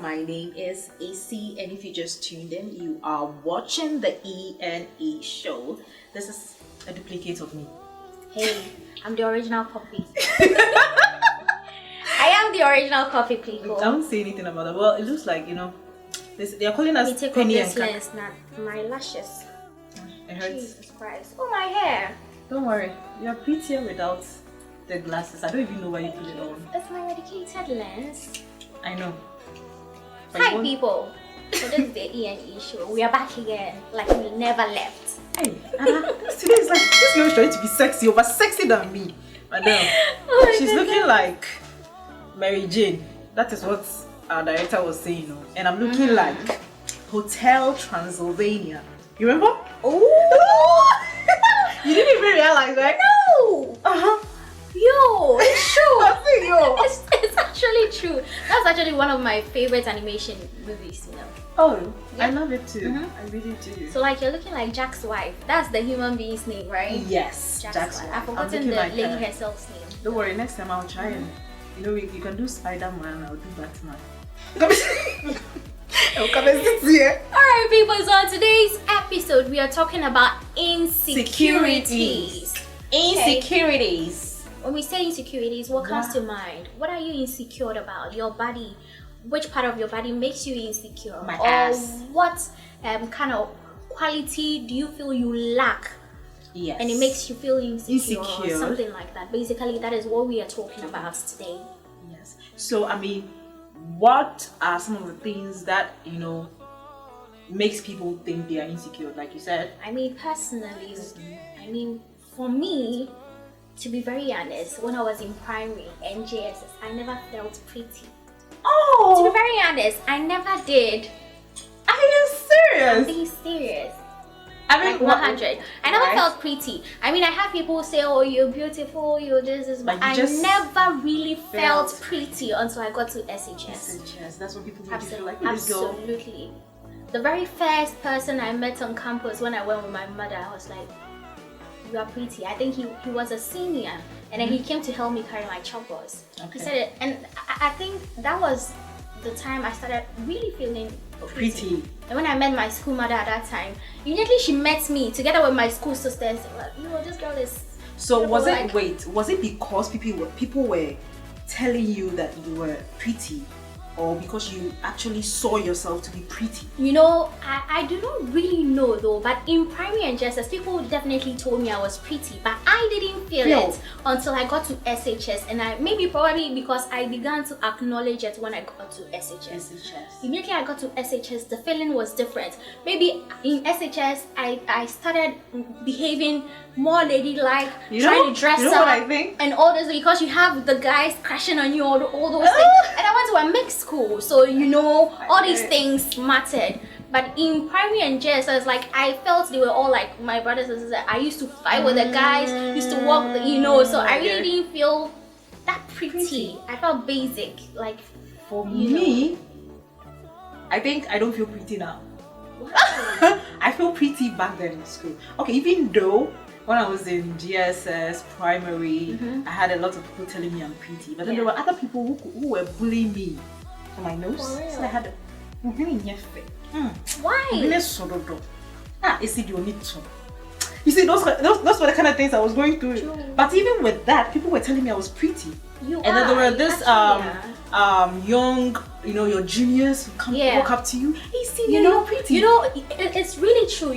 My name is AC, and if you just tuned in, you are watching the ENE show. This is a duplicate of me. Hey, I'm the original copy. I am the original copy, people. Don't say anything about that. Well, it looks like, they are calling us Penny and lens, not my lashes. It hurts. Jesus Christ. Oh, my hair. Don't worry, you are prettier without the glasses. I don't even know why you put it on. That's my educated lens. I know. But Hi, people. So this is the ENE show. We are back again, like we never left. Hey, today is like this girl is trying to be sexy, over sexy than me. Madam, she's looking like Mary Jane. That is what our director was saying, and I'm looking like Hotel Transylvania. You remember? Oh, you didn't even realize, right? No. Yo, it's true. Yo. It's actually true. That's actually one of my favorite animation movies, Oh, yeah. I love it too. I really do. So like you're looking like Jack's wife. That's the human being's name, right? Yes, Jack's wife. I've forgotten the lady herself's name. Don't worry, next time I'll try and you can do Spider-Man, I'll do Batman. Alright people, so on today's episode we are talking about insecurities. Insecurities. When we say insecurities, what comes to mind? What are you insecure about? Your body. Which part of your body makes you insecure? My or ass. What kind of quality do you feel you lack? Yes. And it makes you feel insecure. Insecure. Or something like that. Basically, that is what we are talking about today. Yes. So what are some of the things that makes people think they are insecure, like you said? Personally, for me, to be very honest, when I was in primary and JSS, I never felt pretty. Oh! To be very honest, I never did. Are you serious? I'm being serious. Like 100. I never felt pretty. I have people say, oh, you're beautiful, you're this, but I never really felt pretty until I got to SHS. SHS, that's what people make you feel like. Absolutely. The very first person I met on campus when I went with my mother, I was like, you are pretty. I think he was a senior, and then he came to help me carry my choppers. Okay. He said it, and I think that was the time I started really feeling pretty. And when I met my school mother at that time, immediately she met me together with my school sisters. Well, this girl is. So was it because people were telling you that you were pretty, or because you actually saw yourself to be pretty? I do not really know though, but in primary and JSS, people definitely told me I was pretty, but I didn't feel it until I got to SHS, and probably because I began to acknowledge it when I got to SHS. Immediately I got to SHS, the feeling was different. Maybe in SHS, I started behaving more ladylike, trying to dress up, what I think? and all this, because you have the guys crashing on you, all those things. And I went to a mixed school, so all these things mattered. But in primary and JSS, I felt they were all like my brothers and sisters. I used to fight with the guys, used to walk, so I really didn't feel that pretty. I felt basic. For me, I think I don't feel pretty now. I feel pretty back then in school. Okay, even though when I was in GSS, primary, I had a lot of people telling me I'm pretty, but then there were other people who were bullying me for my nose. For real? So I had Why? You see, those were the kind of things I was going through. True. But even with that, people were telling me I was pretty. And then there were this young, your juniors who come walk up to you. Hey, senior, you're pretty. It's really true.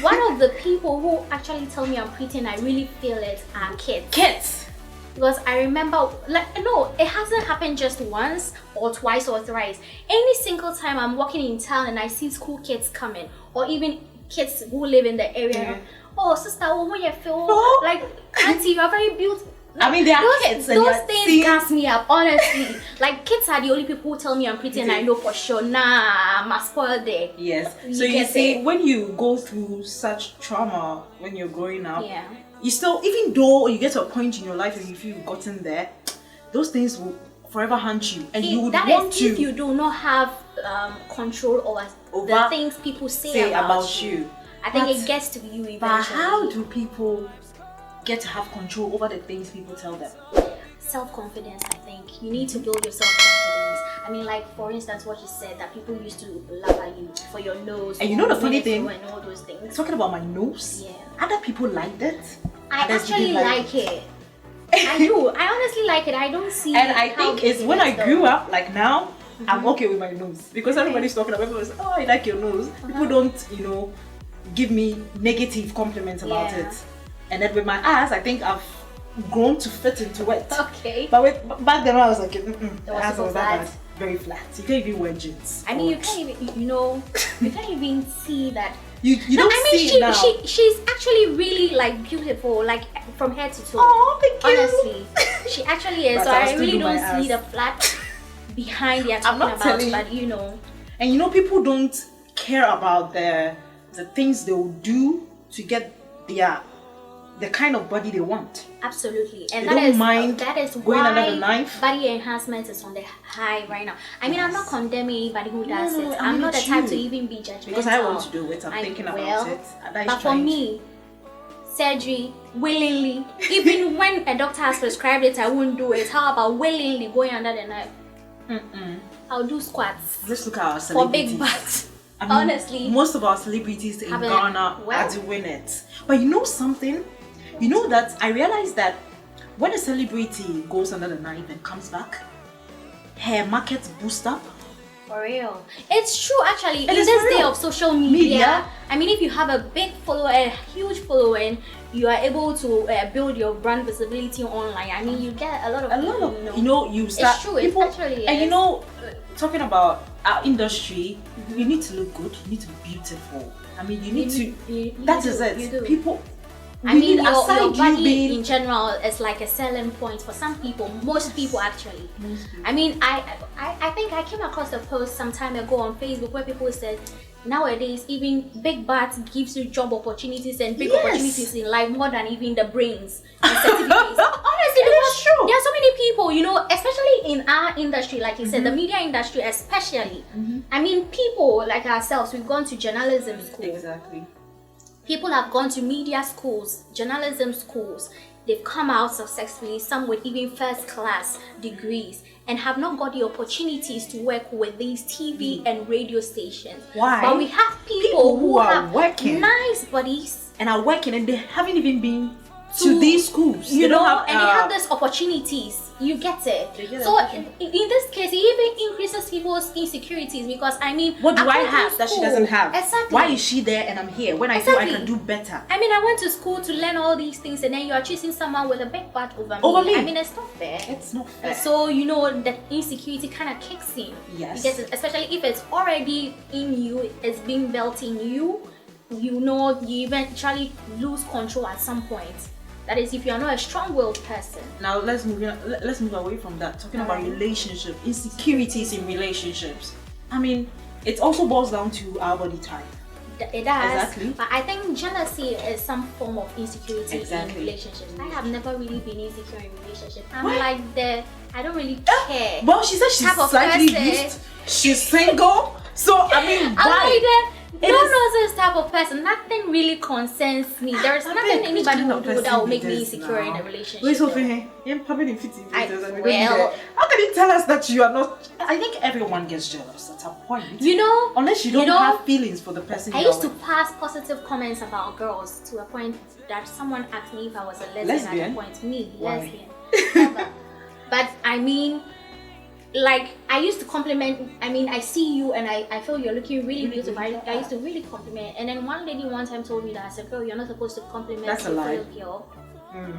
One of the people who actually tell me I'm pretty and I really feel it are kids. Kids. Because I remember, it hasn't happened just once or twice or thrice. Any single time I'm walking in town and I see school kids coming, or even kids who live in the area. Oh, sister, when you feel like auntie, you are very beautiful. They are kids. Those things gas me up, honestly. Kids are the only people who tell me I'm pretty, and I know for sure, I'm spoiled there. Yes. So you see, when you go through such trauma when you're growing up, you still, even though you get to a point in your life and you feel you've gotten there, those things will forever haunt you, and you would want to. If you do not have control over the things people say about you. I think it gets to you eventually. But how do people get to have control over the things people tell them? Self-confidence, I think. You need to build your self-confidence. I mean, like for instance, what you said that people used to laugh at you for your nose. And you know the funny thing? And all those things. Talking about my nose. Yeah. Other people liked it. I Others actually didn't like it. I do. I honestly like it. I don't see. And I how think it's big when it I is, though. grew up, like now, I'm okay with my nose because everybody's talking about it. Oh, I like your nose. People don't, give me negative compliments about Yeah. it. And then with my ass, I think I've grown to fit into it. Okay. But back then I was like, the was ass so was that flat. bad. Very flat. You can't even wear jeans. I mean, you can't even, you can't even see that. You No, don't I mean, see it now. she's actually really like beautiful, like from head to toe. Oh, thank you. Honestly, she actually is. But So I'll I still really do my don't see ass. the flat behind they are I'm talking not about, telling but And people don't care about the things they will do to get the kind of body they want. absolutely, and They don't mind that is going under the why knife. body enhancement is on the high right now. I mean, I'm not condemning anybody who does No, it. I I'm mean, not the it's type you. to even be judgmental. Because I want to do it. I'm thinking about it. That is But for trying me, surgery willingly, even when a doctor has prescribed it, I won't do it. How about willingly going under the knife? I'll do squats Let's look at our for celebrities. big butts. I mean, Honestly, most of our celebrities in Have a- Ghana well- are doing it. But you know something? You know that I realized that when a celebrity goes under the knife and comes back, her market boost up. for real, it's true. Actually, It in is this for day real. of social media, Media. I mean, if you have a big follower, a huge following, you are able to build your brand visibility online. I mean, you get a lot of You start It's true. It people, actually and is. talking about our industry, you need to look good, you need to be beautiful. I mean, you need to. That is it. You do. People. I mean, your aside body you being in general is like a selling point for some people, most people actually. I mean, I think I came across a post some time ago on Facebook where people said nowadays even big butts gives you job opportunities and big Yes. opportunities in life more than even the brains and certificates. Honestly, It is because true. there are so many people, especially in our industry, like you said, the media industry especially. I mean, people like ourselves, we've gone to journalism school. Exactly. People have gone to media schools, journalism schools. They've come out successfully, some with even first class degrees, and have not got the opportunities to work with these TV and radio stations. Why? But we have people People who are have working. nice bodies, And are working, and they haven't even been to these schools. you They know, don't have, and they have these opportunities. You get it. They get So it. in this case, it even increases people's insecurities because I mean, what do I went to have that she school. doesn't have? Exactly. Why is she there and I'm here? When I Exactly. feel I can do better. I mean, I went to school to learn all these things, and then you are choosing someone with a big butt over me. Over me. I mean, it's not fair. It's not fair. So that insecurity kind of kicks in. Yes. You get it? Especially if it's already in you, it's being built in you. You eventually lose control at some point. That is, if you are not a strong-willed person. Now let's move away from that. Talking about relationship, insecurities in relationships. I mean, it also boils down to our body type. It does. Exactly. But I think jealousy is some form of insecurity Exactly. in relationships. I have never really been insecure in relationships. I'm What? like I don't really care. Well, she said she's Type of slightly person. used. She's single. So I mean, I'm why? like that. It No is- nonsense type of person. Nothing really concerns me. There is I nothing think which anybody kind will of do person that will it make me is insecure in now? a relationship. Wait, so though. you're probably in 15 I- meters and we don't well- need it. How can you tell us that you are not? I think everyone gets jealous at a point. You know, Unless you don't have feelings for the person I you used are to with. pass positive comments about girls to a point that someone asked me if I was a lesbian, at Lesbian? a point. Me, Why? lesbian. Never. But I mean, like I used to compliment. I mean, I see you and I feel you're looking really beautiful. I used to really compliment. And then one lady one time told me that I said, "Girl, you're not supposed to compliment That's a your lie. fellow girl."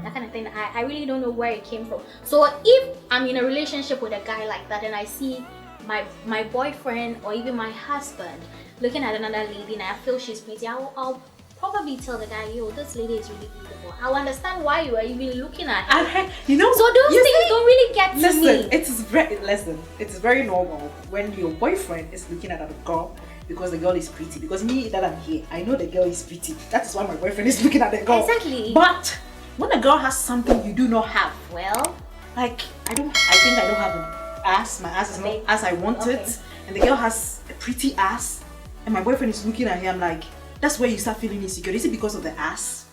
That kind of thing. I really don't know where it came from. So if I'm in a relationship with a guy like that and I see my boyfriend or even my husband looking at another lady and I feel she's pretty, I'll probably tell the guy, yo, this lady is really beautiful. I'll understand why you are even looking at her. And you know, So those you things see- don't really get to Listen, me. it is very normal when your boyfriend is looking at a girl because the girl is pretty. Because me that I'm here, I know the girl is pretty. That is why my boyfriend is looking at the girl. Exactly. But when a girl has something you do not have, Well, like I think I don't have an ass. My ass is not Okay. as I want Okay. it, and the girl has a pretty ass, and my boyfriend is looking at her. I'm like, that's where you start feeling insecure. Is it because of the ass?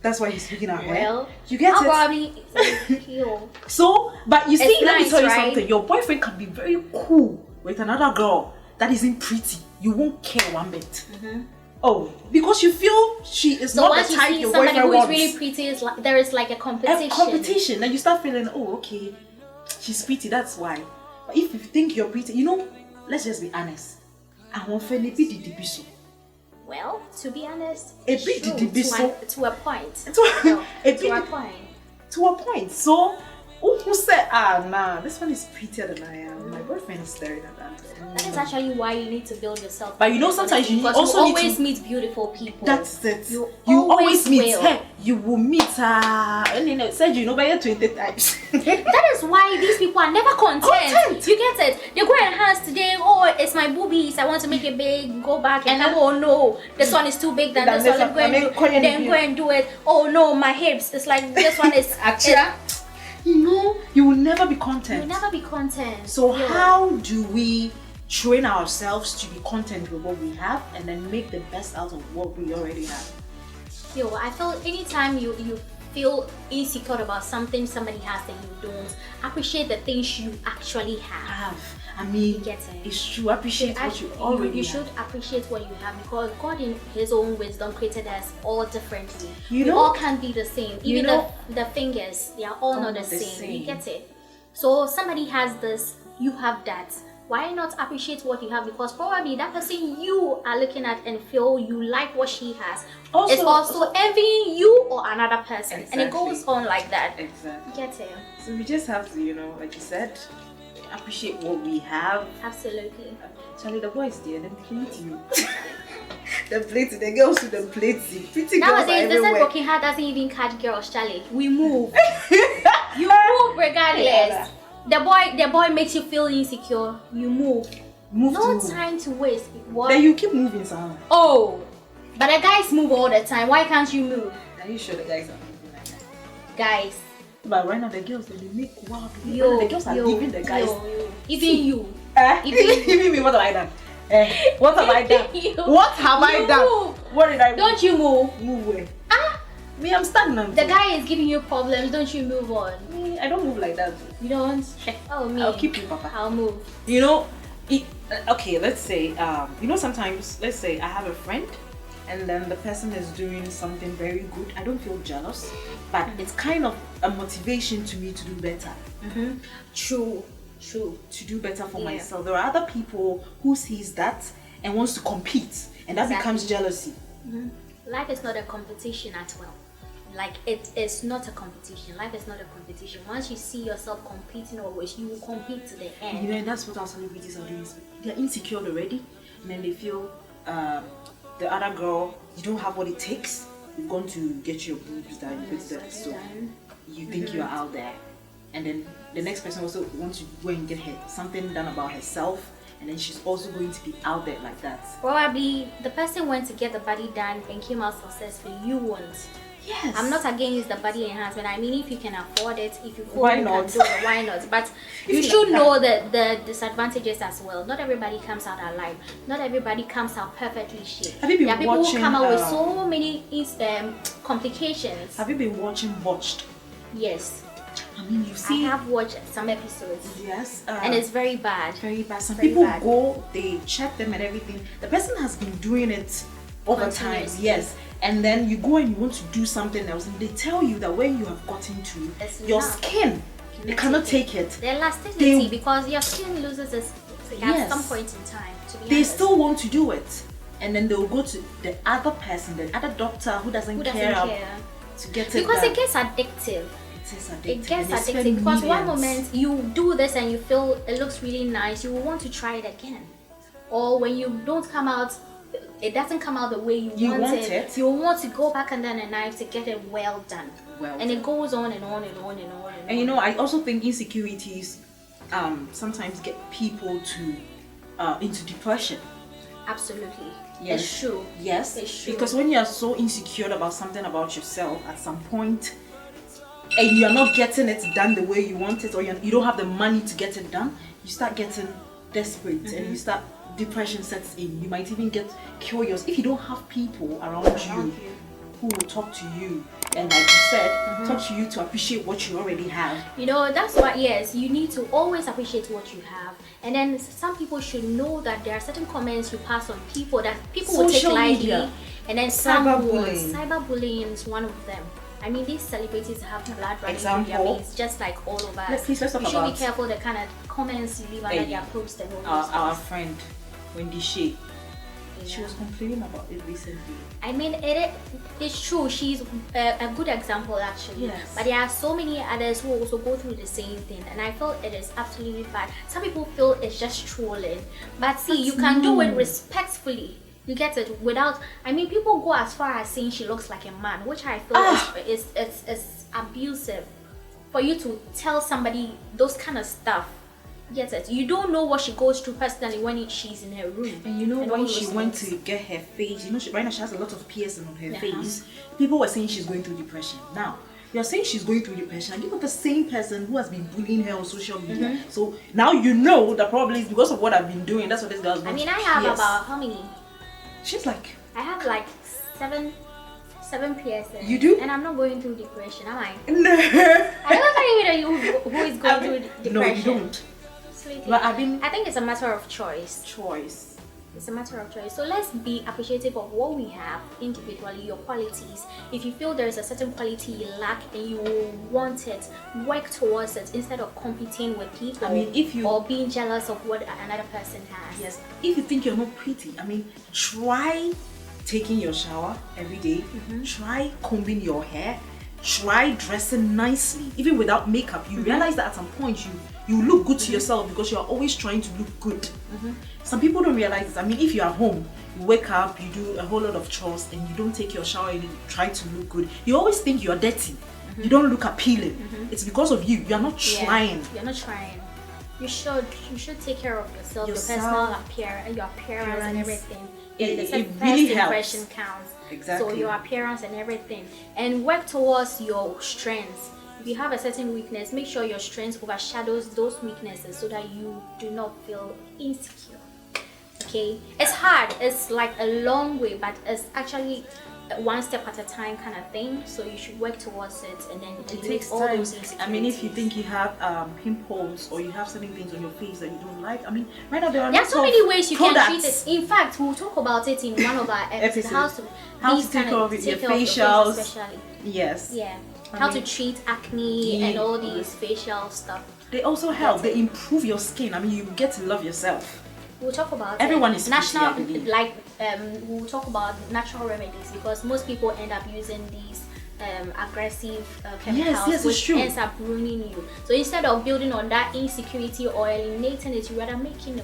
That's why he's looking at her. Well, You get I'll it? probably heal. So, but you see, It's let me nice, tell you right? something. Your boyfriend can be very cool with another girl that isn't pretty. You won't care one bit. Oh, because you feel she is So not once the you type see your somebody boyfriend who is wants. really pretty, it's like, there is like a competition. A competition, and you start feeling, oh, okay, she's pretty, that's why. But if you think you're pretty, you know, let's just be honest. I won't feel it. Well, to be honest, A it's bit true, didibiso. to a point. To To a point. To a point. So, who said, nah, this one is prettier than I am. My boyfriend is staring at that. That is actually why you need to build yourself. But you know, sometimes you because also you need always to meet beautiful people. That's it. You always meet will. her. You will meet her. And you know, said you know by 20 times. That is why these people are never content. You get it? They go and enhance today. Oh, it's my boobies. I want to make it big. Go back and come. Oh no, this one is too big. Then this one. Then go and do it. Oh no, my hips. It's like this one is actually. You know, you will never be content. You'll never be content. So how do we train ourselves to be content with what we have and then make the best out of what we already have? I feel anytime you feel insecure about something somebody has that you don't, appreciate the things you actually have. I mean, You get it? It's true. Appreciate what you already have. You should appreciate what you have, because God in His own wisdom created us all differently. You we know, all can't be the same. you Even know, the fingers, they are all not the same. You get it? So somebody has this, you have that. Why not appreciate what you have? Because probably that person you are looking at and feel you like what she has is also envying you or another person. Exactly. And it goes on like that. Exactly. You get it? So we just have to, you know, like you said, appreciate what we have. Absolutely. Charlie, the boys there, them plating. The plating, the girls with the plating. Pretty girls are Nowadays, they said everywhere. working hard doesn't even catch girls, Charlie. We move. You move regardless. Yeah. The boy makes you feel insecure. You move. No to time to waste. What? Then you keep moving, Sam. Oh, but the guys move all the time. Why can't you move? Are you sure the guys are moving like that? Guys. But right now the girls, they make wow. The girls are leaving the guys. Even you. Even me, what have I done? What have I done? What have I done? What did I do? Don't you move? Move away. Me, I'm stagnant. The guy is giving you problems. Don't you move on? Me, I don't move like that. You don't? Oh, me. I'll keep you, Papa. I'll move. You know, okay, let's say, you know, sometimes, let's say I have a friend and then the person is doing something very good. I don't feel jealous, but it's kind of a motivation to me to do better. True. To do better for myself. There are other people who sees that and wants to compete, and that becomes jealousy. Life is not a competition at all. Like, it is not a competition. Life is not a competition. Once you see yourself competing always, you will compete to the end. You know, and that's what our celebrities are doing. They're insecure already, and then they feel the other girl, you don't have what it takes. You've gone to get your boobs done, so you think you are out there, and then the next person also wants to go and get something done about herself, and then she's also going to be out there like that. Probably the person went to get the body done and came out successful. You won't. Yes. I'm not against the body enhancement. I mean, if you can afford it, if you feel Why you not? can do it, why not? But you should know the disadvantages as well. Not everybody comes out alive. Not everybody comes out perfectly shaped. Have you been there are people watching, who come out with so many complications. Have you been watching Botched? Yes. I mean, you see. I have watched some episodes. Yes. And it's very bad. Very bad. Some Very people bad. go, they check them and everything. The person has been doing it over time. Continuously. Yes. And then you go and you want to do something else, and they tell you that when you have gotten to It's your not. skin, it cannot take it. The elasticity, because your skin loses its at Yes. some point in time. To be They honest. still want to do it, and then they'll go to the other person, the other doctor who doesn't care to get it because done. it gets addictive. It is addictive. It gets and they spend addictive because one millions. moment you do this and you feel it looks really nice, you will want to try it again. Or when you don't come out, it doesn't come out the way you want it. You want to go back under the knife to get it well done. And it goes on and on and on and on. And you know, I also think insecurities sometimes get people to into depression. Absolutely. Yes. It's true. Yes. It's true. Because when you are so insecure about something about yourself at some point, and you are not getting it done the way you want it, or you don't have the money to get it done, you start getting desperate, and you start depression sets in. You might even get curious if you don't have people around you who will talk to you, and like you said, talk to you to appreciate what you already have. You know, that's why, yes, you need to always appreciate what you have. And then some people should know that there are certain comments you pass on people that people will take Social lightly. media. And then some Cyberbullying. cyberbullying is one of them. I mean, these celebrities have blood running through their Example. veins, just like all of us. Let's talk You should about be careful the kind of comments you leave under their posts and all those our things. friend Wendy Shea. Yeah. She was complaining about it recently. I mean, it's true. She's a good example, actually. Yes. But there are so many others who also go through the same thing, and I feel it is absolutely fine. Some people feel it's just trolling, but see, you can do it respectfully. You get it without. I mean, people go as far as saying she looks like a man, which I feel is abusive. For you to tell somebody those kind of stuff. Get it? You don't know what she goes through personally when she's in her room. And you know, and when she went to get her face, you know, right now she has a lot of piercing on her face. People were saying she's going through depression. Now, you're saying she's going through depression, and you're not the same person who has been bullying her on social media. So now you know that probably is because of what I've been doing. That's what this girl's going I mean, to I have pierce. about how many? She's like, I have like seven piercings. You do? And I'm not going through depression, am I? no. I never thought you that you who is going through depression. No, you don't. Sweetie, But I've been I think it's a matter of choice. choice. It's a matter of choice. So let's be appreciative of what we have individually, your qualities. If you feel there is a certain quality you lack and you want it, work towards it instead of competing with people. I mean, if you or being jealous of what another person has. Yes, if you think you're not pretty, I mean, try taking your shower every day. Try combing your hair. Try dressing nicely, even without makeup. You realize that at some point you look good to yourself because you're always trying to look good. Some people don't realize this. I mean, if you're at home, you wake up, you do a whole lot of chores, and you don't take your shower and you try to look good. You always think you're dirty. You don't look appealing. It's because of you. You're not trying. You're not trying. You should take care of yourself, your Yourself, personal appearance, your appearance and everything. It The really first helps. impression counts. Exactly. So your appearance and everything, and work towards your strengths. If you have a certain weakness, make sure your strength overshadows those weaknesses so that you do not feel insecure. Okay, it's hard. It's like a long way, but it's actually one step at a time kind of thing. So you should work towards it, and then It eliminate takes all time. those insecurities. I mean, if you think you have pimples or you have certain things on your face that you don't like, I mean, right now there are there are lots so of many ways you can treat products. it. In fact, we'll talk about it in one of our episodes. How to take care of your facials. Especially. Yes. Yeah. I How mean, to treat acne and all these facial stuff. They also help. They improve your skin. I mean, you get to love yourself. We'll talk about Everyone it. is national, pretty, I believe. we'll talk about natural remedies because most people end up using these aggressive chemicals, yes, it's which true. ends up ruining you. So instead of building on that insecurity or eliminating it, you rather making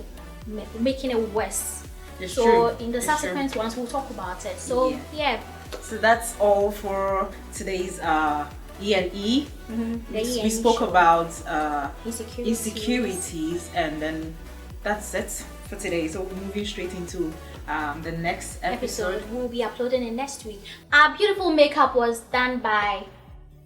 it worse. It's So true. in the It's subsequent ones, we'll talk about it. So yeah. So that's all for today's E&E. We spoke about insecurities, and then that's it for today. So we're moving straight into the next episode. We'll be uploading it next week. Our beautiful makeup was done by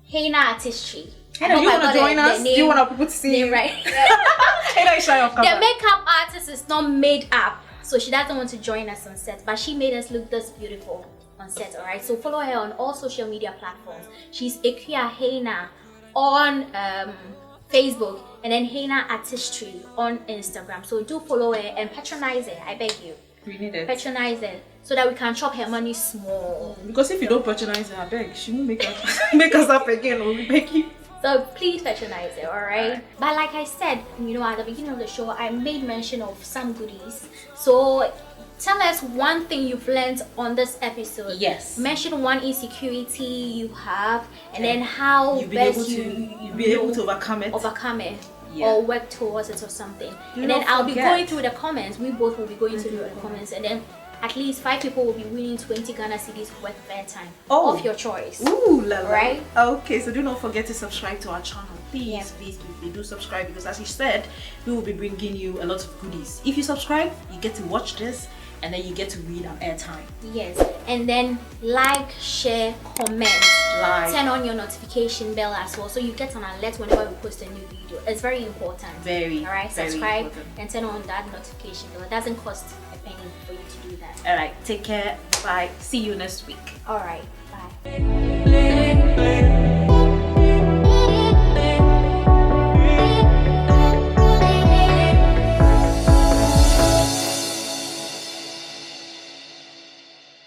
Hena Artistry. Hey, do you want to join us? Do you want people to see name you? right? Hey, show your The camera. makeup artist is not made up, so she doesn't want to join us on set, but she made us look this beautiful on set. All right, so follow her on all social media platforms. She's Ekia Hena on Facebook, and then Hena Artistry on Instagram. So do follow her and patronize her. I beg you. We need it. Patronize her so that we can chop her money small. Because if you don't patronize her, I beg, she won't make us make us up again. We'll beg you. So please patronize it, alright? But like I said, at the beginning of the show, I made mention of some goodies. So tell us one thing you've learned on this episode. Yes. Mention one insecurity you have, and then how You'll be best able to overcome it. Yeah. or work towards it or something. Do and then not I'll be forget. going through the comments. We both will be going through the comments, and then at least 5 people will be winning 20 Ghana cedis worth of airtime of your choice. Ooh, la la. Right? Okay, so do not forget to subscribe to our channel. Please, Yeah. please do subscribe, because as you said, we will be bringing you a lot of goodies. If you subscribe, you get to watch this, and then you get to read our airtime. Yes, and then like, share, comment, turn on your notification bell as well, so you get an alert whenever we post a new video. It's very important. Very, Alright, very subscribe important. and turn on that notification bell. It doesn't cost a penny for you to do that. Alright, take care. Bye. See you next week. Alright.